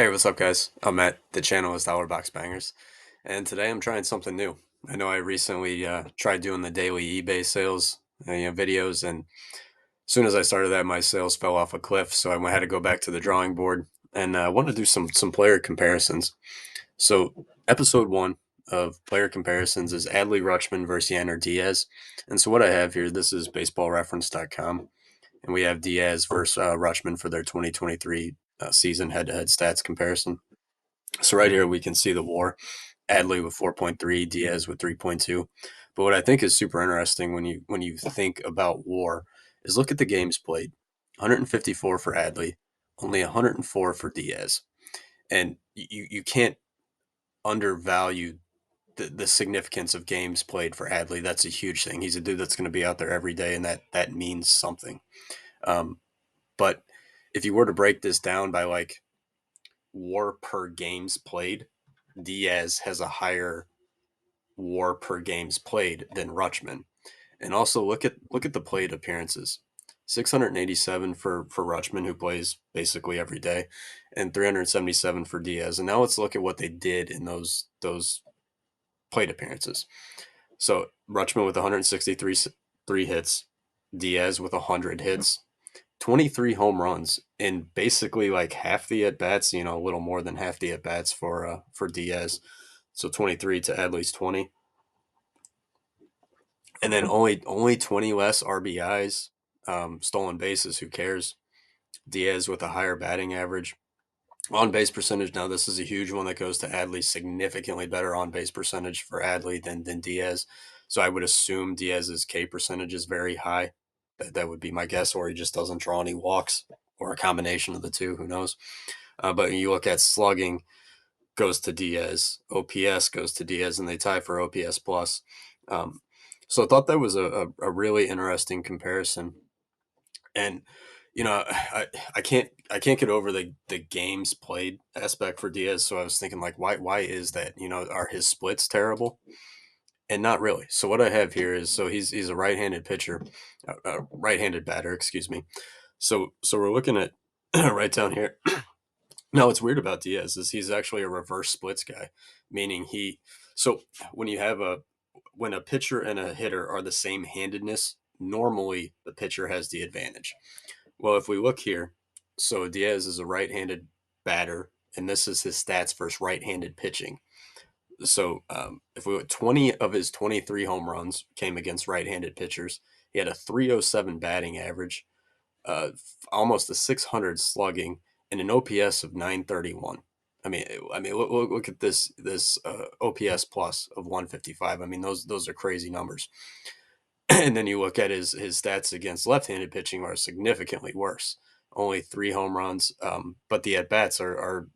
Hey, what's up, guys? I'm at the channel is Dollar Box Bangers, and today I'm trying something new. I know I recently tried doing the daily eBay sales, videos, and as soon as I started that, my sales fell off a cliff. So I had to go back to the drawing board and want to do some player comparisons. So episode one of player comparisons is Adley Rutschman versus Yainer Diaz, and so what I have here, this is BaseballReference.com, and we have Diaz versus Rutschman for their 2023 season head-to-head stats comparison. So right here we can see the WAR, Adley with 4.3, Diaz with 3.2. But what I think is super interesting when you think about WAR is look at the games played. 154 for Adley, only 104 for Diaz. And you can't undervalue the significance of games played for Adley. That's a huge thing. He's a dude that's going to be out there every day, and that means something. Um, but if you were to break this down by like WAR per games played, Diaz has a higher WAR per games played than Rutschman. And also look at the plate appearances. 687 for Rutschman, who plays basically every day, and 377 for Diaz. And now let's look at what they did in those plate appearances. So Rutschman with 163 three hits, Diaz with 100 hits, 23 home runs in basically like half the at bats, a little more than half the at bats for Diaz. So 23 to Adley's 20. And then only 20 less RBIs, stolen bases, who cares? Diaz with a higher batting average. On base percentage, now this is a huge one that goes to Adley, significantly better on base percentage for Adley than Diaz. So I would assume Diaz's K percentage is very high. That would be my guess, or he just doesn't draw any walks, or a combination of the two. Who knows? But you look at slugging, goes to Diaz, OPS goes to Diaz, and they tie for OPS plus. Um, so I thought that was a really interesting comparison. And I can't get over the games played aspect for Diaz. So I was thinking, like, why is that? Are his splits terrible? And not really. So what I have here is, so he's a right-handed pitcher, right-handed batter, excuse me. So we're looking at right down here. Now, what's weird about Diaz is he's actually a reverse splits guy, meaning so when you have when a pitcher and a hitter are the same handedness, normally the pitcher has the advantage. Well, if we look here, so Diaz is a right-handed batter, and this is his stats versus right-handed pitching. So if we look, 20 of his 23 home runs came against right-handed pitchers. He had a 307 batting average, uh, almost a 600 slugging, and an OPS of 931. I mean, look at this OPS plus of 155. I mean, those are crazy numbers. And then you look at his stats against left-handed pitching are significantly worse. Only 3 home runs, but the at bats are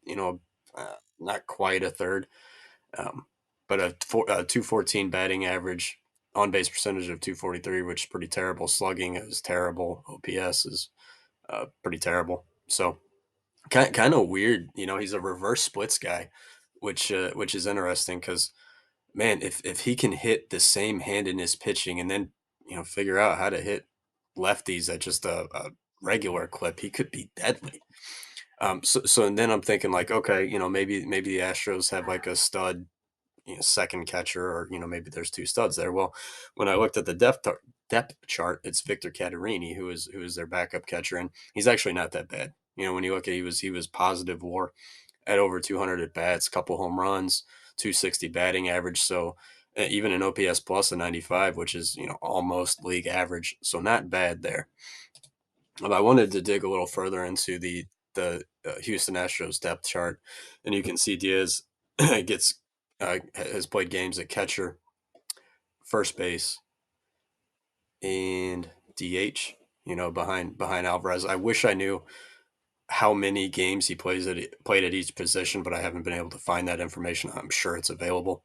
not quite a third. Um, but a 214 batting average, on base percentage of 243, which is pretty terrible. Slugging is terrible. OPS is pretty terrible. So kind of weird. He's a reverse splits guy, which is interesting because, man, if he can hit the same hand in his pitching and then figure out how to hit lefties at just a regular clip, he could be deadly. So and then I'm thinking, like, okay, maybe the Astros have like a stud, second catcher, or maybe there's two studs there. Well, when I looked at the depth chart, it's Victor Caterini who is their backup catcher, and he's actually not that bad. When you look at, he was positive WAR at over 200 at bats, couple home runs, 260 batting average. So even an OPS plus a 95, which is almost league average. So not bad there. I wanted to dig a little further into the Houston Astros depth chart, and you can see Diaz gets has played games at catcher, first base, and DH. Behind Alvarez. I wish I knew how many games he played at each position, but I haven't been able to find that information. I'm sure it's available.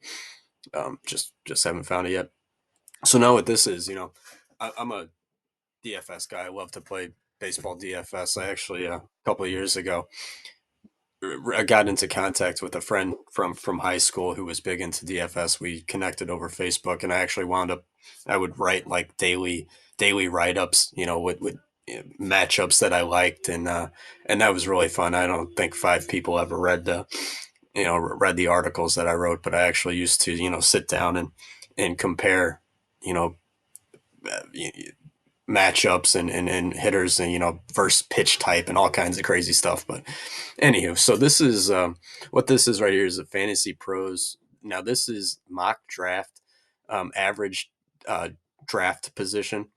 Just haven't found it yet. So now what this is, I'm a DFS guy. I love to play baseball DFS. I actually a couple of years ago I got into contact with a friend from high school who was big into DFS. We connected over Facebook, and I actually wound up. I would write like daily write ups. With matchups that I liked, and that was really fun. I don't think five people ever read the read the articles that I wrote, but I actually used to sit down and compare you know uh, matchups and hitters and versus pitch type and all kinds of crazy stuff. But anywho, so this is what this is right here is a fantasy pros. Now this is mock draft, average draft position.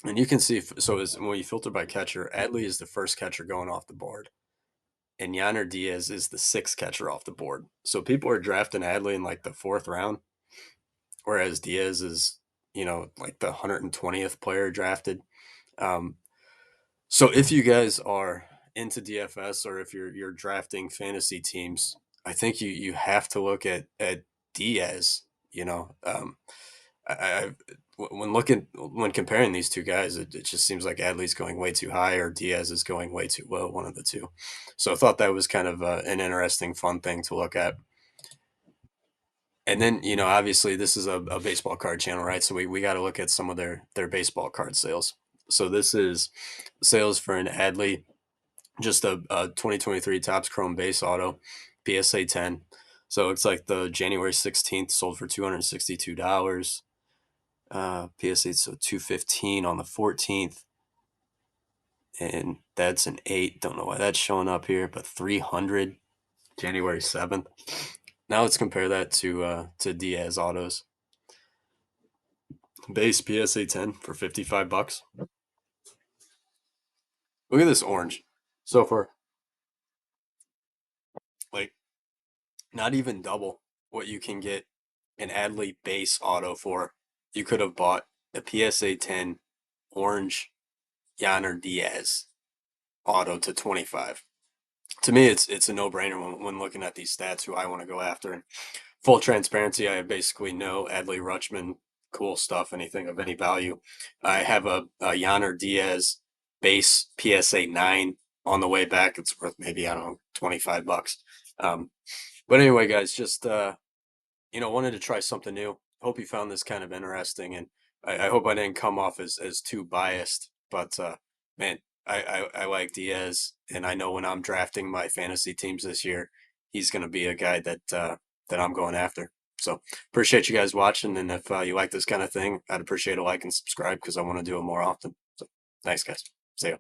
And you can see, so as when you filter by catcher, Adley is the first catcher going off the board, and Yainer Diaz is the sixth catcher off the board. So people are drafting Adley in like the fourth round, whereas Diaz is, like the 120th player drafted. Um, so if you guys are into DFS or if you're drafting fantasy teams, I think you have to look at Diaz. You know, I when comparing these two guys, it just seems like Adley's going way too high or Diaz is going way too low, one of the two. So I thought that was kind of an interesting, fun thing to look at. And then obviously this is a baseball card channel, right? So we got to look at some of their baseball card sales. So this is sales for an Adley, just a 2023 Topps Chrome base auto, PSA 10. So it's like the January 16th sold for $262. PSA so 215 on the 14th, and that's an 8. Don't know why that's showing up here, but 300 January 7th. Now let's compare that to Diaz autos. Base PSA 10 for $55. Look at this orange. So for like not even double what you can get an Adley base auto for. You could have bought a PSA 10 orange Yainer Diaz auto to 25. To me, it's a no brainer when looking at these stats. Who I want to go after. And full transparency, I have basically no Adley Rutschman cool stuff, anything of any value. I have a Yainer Diaz base PSA 9 on the way back. It's worth maybe I don't know $25. Um, but anyway, guys, just wanted to try something new. Hope you found this kind of interesting, and I hope I didn't come off as too biased. But man, I like Diaz, and I know when I'm drafting my fantasy teams this year, he's going to be a guy that I'm going after. So appreciate you guys watching, and if you like this kind of thing, I'd appreciate a like and subscribe because I want to do it more often. So thanks, guys. See ya.